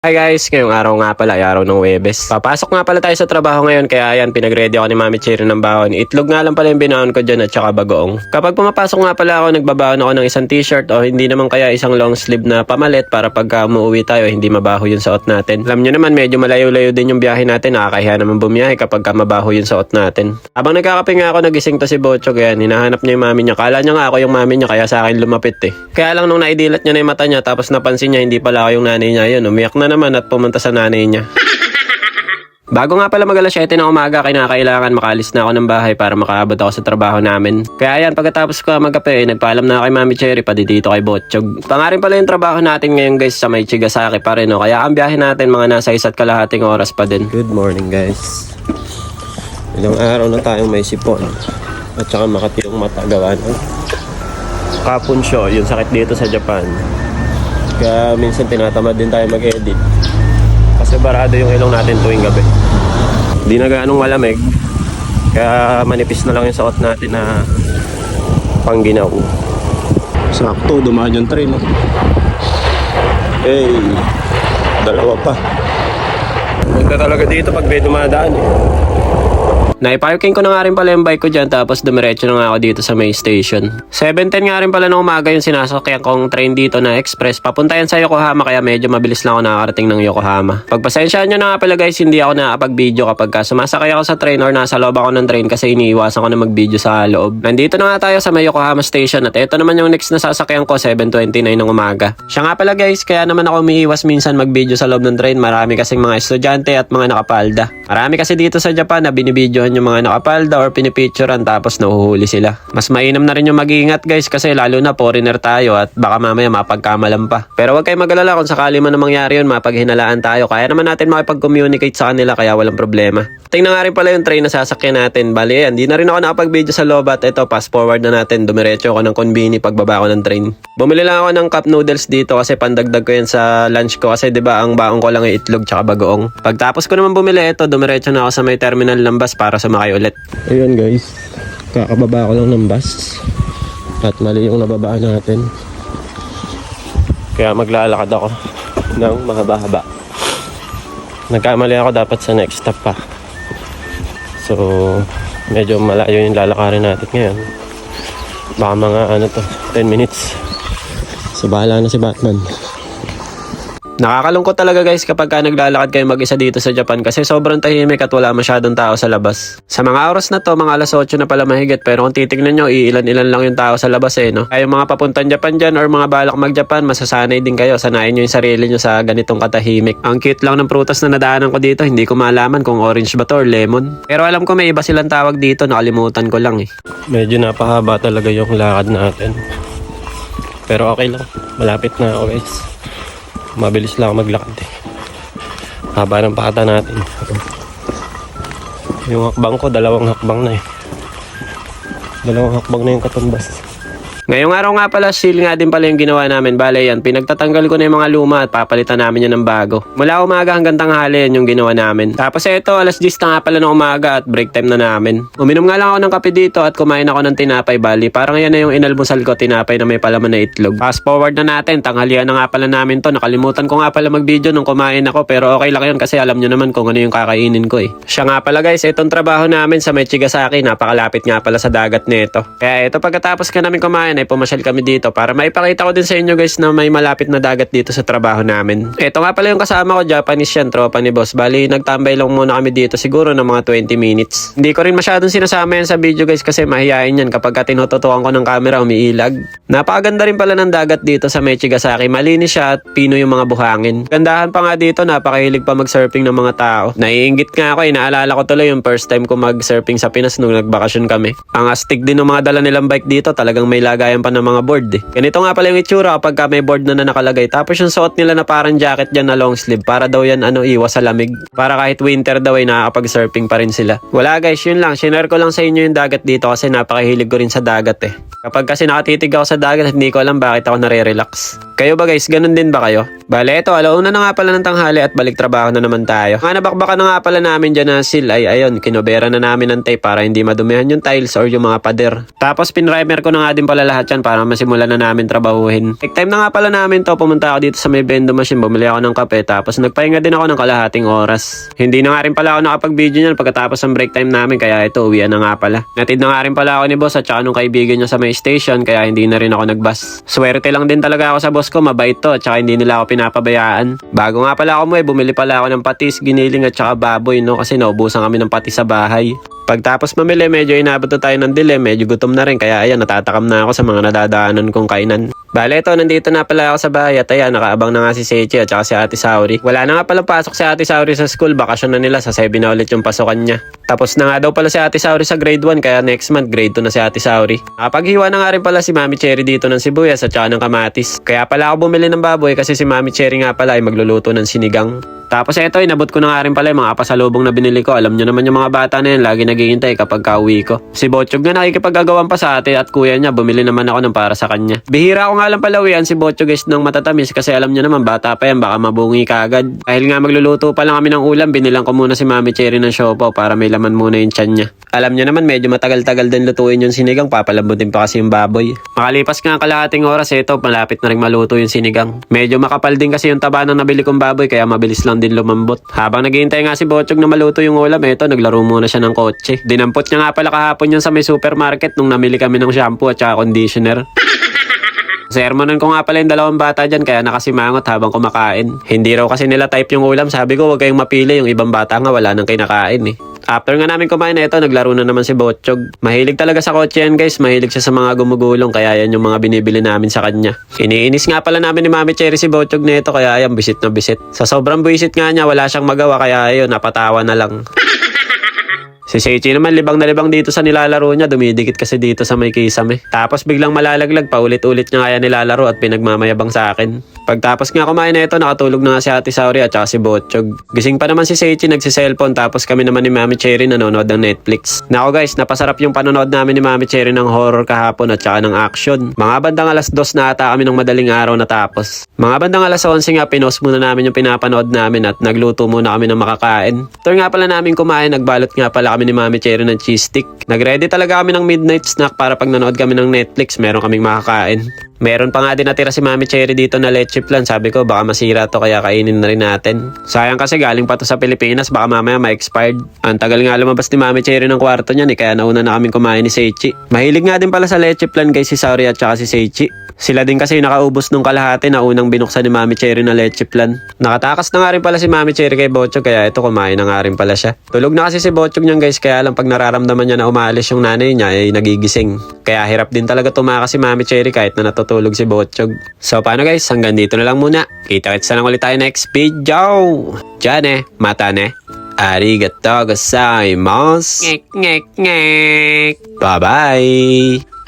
Hi guys, ngayong araw nga pala ay araw ng Huwebes. Papasok nga pala tayo sa trabaho ngayon kaya ayan, pinag-ready ako ni Mami Cherry ng baon. Itlog nga lang pala yung binaon ko dyan at saka bagoong. Kapag pumapasok nga pala ako, nagbabaon ako ng isang t-shirt o hindi naman kaya isang long sleeve na pamalit para pagka umuwi tayo hindi mabaho yung suot natin. Alam nyo naman medyo malayo-layo din yung biyahe natin, nakakahiya naman bumiyahe kapag mabaho yung suot natin. Habang nagkakape nga ako, nagising to si Bocho kaya hinahanap niya yung mami niya. Kala niya nga ako yung mami niya kaya sa akin lumapit eh. Kaya lang nung naidilat niya na yung mata niya tapos napansin niya hindi pala ako yung nanay niya, yun umiyak na naman at pumunta sa nanay niya. Bago nga pala mag-alas 7 ng umaga, kinakailangan makalis na ako ng bahay para makaabot ako sa trabaho namin. Kaya yan, pagkatapos ko magkape, nagpaalam na ako kay Mami Cherry pati dito kay Botchog. Pangarin pala yung trabaho natin ngayon guys sa may Chigasaki pa rin. No? Kaya ang biyahe natin mga nasa 1.5 oras pa din. Good morning guys. Ilang araw na tayong may sipon. At saka makati yung mata gawa ng kapunsyo, yung sakit dito sa Japan. Kaya minsan tinatamad din tayo mag-edit. Kasi barado yung ilong natin tuwing gabi. Di na gaanong malamig. Kaya manipis na lang yung suot natin na pangginaw. Sakto, dumaan yung train. No? Hey, dalawa pa. Punta talaga dito pag may dumadaan eh. Naiparking ko na nga rin pala yung bike ko dyan tapos dumiretso na nga ako dito sa May Station. 7:10 nga rin pala ng umaga yung sinasakyan kong train dito na express. Papunta yan sa Yokohama kaya medyo mabilis lang ako nakakarating ng Yokohama. Pagpasensyaan nyo na nga pala guys, hindi ako nakapag-video kapag sumasakay ako sa train or nasa loob ako ng train kasi iniiwasan ko na mag-video sa loob. Nandito na nga tayo sa May Yokohama Station at ito naman yung next na sasakyan ko, 7:29 ng umaga. Siya nga pala guys, kaya naman ako umiiwas minsan mag-video sa loob ng train. Marami kasing mga estudyante at mga nakapalda. Marami kasi dito sa Japan na binibidyohan yung mga nakapalda or pinipicturean tapos nahuhuli sila. Mas mainam na rin yung mag-iingat guys kasi lalo na foreigner tayo at baka mamaya mapagkamalan pa. Pero wag kayong mag-alala kung sakali man na mangyari yun, mapaghinalaan tayo. Kaya naman natin makipag-communicate sa kanila kaya walang problema. Tingnan nga rin pala yung train na sasakyan natin. Bali yan, di na rin ako nakapag-video sa loob at ito, fast forward na natin. Dumiretso ako ng konbini pagbaba ko ng train. Bumili lang ako ng cup noodles dito kasi pandagdag ko yan sa lunch ko kasi 'di ba ang baon ko lang ay itlog tsaka bagoong. Pagtapos ko naman bumili ito, dumiretso na ako sa may terminal ng bus para sumakay ulit. Ayun guys, kakababa ko lang ng bus at mali yung nababaan natin. Kaya maglalakad ako ng mahaba-haba. Nagkamali ako dapat sa next stop pa. So, medyo malayo yung lalakarin natin ngayon. Baka mga 10 minutes. So, bahala na si Batman. Nakakalungkot talaga guys kapag naglalakad kayo mag-isa dito sa Japan kasi sobrang tahimik at wala masyadong tao sa labas. Sa mga oras na to, mga alas 8 na pala mahigit pero kung titignan nyo, iilan-ilan lang yung tao sa labas no? Kaya yung mga papuntang Japan dyan or mga balak mag-Japan, masasanay din kayo. Sanayin nyo yung sarili nyo sa ganitong katahimik. Ang cute lang ng prutas na nadaanan ko dito, hindi ko malaman kung orange ba to or lemon. Pero alam ko may iba silang tawag dito, nakalimutan ko lang eh. Medyo napahaba talaga yung lakad natin. Pero okay lang, malapit na ako guys. Mabilis lang maglakad eh. Haba ng pakata natin. Yung hakbang ko, dalawang hakbang na eh. Dalawang hakbang na yung katumbas. Ngayong araw nga pala, seal nga din pala yung ginawa namin. Bale yan, pinagtatanggal ko na yung mga luma at papalitan namin yan ng bago. Mula umaga hanggang tanghali yan yung ginawa namin. Tapos eto, alas 10 na nga pala ng umaga at break time na namin. Uminom nga lang ako ng kape dito at kumain ako ng tinapay. Bali, parang yan na yung inalmusal ko, tinapay na may palaman na itlog. Fast forward na natin, tanghalian na nga pala namin to. Nakalimutan ko nga pala mag-video nung kumain ako pero okay lang yun kasi alam nyo naman kung ano yung kakainin ko eh. Siya nga pala guys, itong trabaho namin sa may Chigasaki, napakalapit nga pala sa dagat nito. Kaya ito pagkatapos ka namin kumain ay pumasyal kami dito para maipakita ko din sa inyo guys na may malapit na dagat dito sa trabaho namin. Ito nga pala yung kasama ko, Japanese yan, tropa ni boss. Bali, nagtambay lang muna kami dito siguro ng mga 20 minutes. Hindi ko rin masyadong sinasama yan sa video guys kasi mahihain yan kapag tinututukan ko ng camera umiilag. Napakaganda rin pala ng dagat dito sa Chigasaki. Malinis siya at pino yung mga buhangin. Gandahan pa nga dito, napakahilig pa mag-surfing ng mga tao. Naiinggit nga ako, naalala ko tuloy yung first time ko mag-surfing sa Pinas nung nagbakasyon kami. Ang astig din ng mga dala nilang bike dito, talagang may lagayan pa ng mga board eh. Ganito nga pala yung itsura kapag may board na nakalagay. Tapos yung suot nila na parang jacket dyan na long sleeve para daw yan iwas sa lamig. Para kahit winter daw ay nakakapag-surfing pa rin sila. Wala guys, yun lang. Shinare ko lang sa inyo yung dagat dito kasi napakahilig ko rin sa dagat eh. Kapag kasi nakatitig ako sa dagat, hindi ko alam bakit ako nare-relax. Kayo ba guys, ganun din ba kayo? Bale, eto, alauna na nga pala ng tanghali at balik trabaho na naman tayo. Mga nabakbaka na nga pala namin dyan na seal ay ayun, kinobera na namin ng tape para hindi madumihan yung tiles or yung mga pader. Tapos pinrimer ko na nga din pala lahat yan para masimulan na namin trabahuhin. Break time na nga pala namin to, pumunta ako dito sa may vending machine, bumili ako ng kape, tapos nagpahinga din ako ng kalahating oras. Hindi na nga rin pala ako nakapag-video niyan pagkatapos ng break time namin, kaya ito, uwian na nga pala. Natid na nga rin pala ako ni boss at saka nung kaibigan niya sa may station, kaya hindi na rin ako nagbus. Swerte lang din talaga ako sa boss ko, mabait to at saka hindi nila ako pinapabayaan. Bago nga pala ako bumili pala ako ng patis, giniling at saka baboy, no, kasi naubusan kami ng patis sa bahay. Pagtapos mamili, medyo inabot na tayo ng dilim, medyo gutom na rin, kaya ayan, natatakam na ako sa mga nadadaanan kong kainan. Bale, ito, nandito na pala ako sa bahay at ayan, nakaabang na nga si Sechi at saka si Ate Sauri. Wala na nga palang pasok si Ate Sauri sa school, bakasyon na nila, sa 7 na ulit yung pasukan niya. Tapos na nga daw pala si Ate Sauri sa grade 1, kaya next month grade 2 na si Ate Sauri. Nakapaghiwa na nga rin pala si Mami Cherry dito ng sibuyas at saka ng kamatis. Kaya pala ako bumili ng baboy kasi si Mami Cherry nga pala ay magluluto ng sinigang. Tapos eto, inabot ko na nga rin pala yung mga pasalubong na binili ko. Alam nyo naman yung mga bata na yan, lagi naghihintay kapag kauwi ko. Si Botchog nga nakikipagagawan pa sa ate at kuya niya, bumili naman ako ng para sa kanya. Bihira ko nga lang pala uwian si Botchog guys ng matatamis kasi alam nyo naman bata pa yan, baka mabungi kagad. Dahil nga magluluto pa lang kami ng ulam, binilang ko muna si Mami Cherry ng siopaw para may laman muna yung tiyan niya. Alam nyo naman medyo matagal-tagal din lutuin yung sinigang, papalambutin pa kasi yung baboy. Makalipas nga ang kalahating oras, eto, malapit na rin maluto yung sinigang. Medyo makapal din kasi yung taba ng nabili kong baboy kaya mabilis lang din lumambot. Habang naghihintay nga si Botchog na maluto yung ulam, eto, naglaro muna siya ng kotse. Dinampot niya nga pala kahapon yan sa may supermarket nung namili kami ng shampoo at saka conditioner. Sermonan ko nga pala yung dalawang bata dyan kaya nakasimangot habang kumakain. Hindi raw kasi nila type yung ulam, sabi ko huwag kayong mapili, yung ibang bata nga wala nang kinakain eh. After nga namin kumain na ito, naglaro na naman si Botchog. Mahilig talaga sa kotse yan guys, mahilig siya sa mga gumugulong kaya yan yung mga binibili namin sa kanya. Iniinis nga pala namin ni Mami Cherry si Botchog na ito kaya yan bisit na bisit. Sa sobrang buisit nga niya, wala siyang magawa kaya ayun, napatawa na lang. Si Sechi naman libang na libang dito sa nilalaro niya, dumidikit kasi dito sa may kisame. Tapos biglang malalaglag, paulit-ulit niya kaya nilalaro at pinagmamayabang sa akin. Pagtapos nga kumain na ito, nakatulog na nga si Ate Sauri at saka si Botchog. Gising pa naman si Sechi, nagsiselfone, tapos kami naman ni Mami Cherry nanonood ng Netflix. Nako guys, napasarap yung panonood namin ni Mami Cherry ng horror kahapon at saka ng action. Mga bandang alas 2 na ata kami ng madaling araw natapos. Mga bandang alas 11 nga, pinost muna namin yung pinapanood namin at nagluto muna kami ng makakain. After nga pala namin kumain, nagbalot nga pala kami ni Mami Cherry ng cheese stick. Nagready talaga kami ng midnight snack para pag nanood kami ng Netflix, meron kaming makakain. Meron pa nga din natira si Mami Cherry dito na leche flan. Sabi ko baka masira to kaya kainin na rin natin. Sayang kasi galing pa to sa Pilipinas, baka mamaya ma-expired. Ang tagal nga lumabas ni Mami Cherry ng kwarto niyan kaya nauna na kaming kumain ni Sechi. Mahilig nga din pala sa leche flan guys si Sauri at saka si Sechi. Sila din kasi nakaubos nung kalahati na unang binuksan ni Mami Cherry na leche flan. Nakatakas na nga rin pala si Mami Cherry kay Botchog kaya ito kumain na nga rin pala siya. Tulog na kasi si Botchog niyan guys kaya lang pag nararamdaman niya na umalis yung nanay niya ay nagigising. Kaya hirap din talaga tumakas si Mami Cherry kahit na natutulog si Botchog. So paano guys, hanggang dito na lang muna. Kita-kits na lang ulit tayo next video. Diyan mata ne. Arigatou gozaimasu. Bye bye.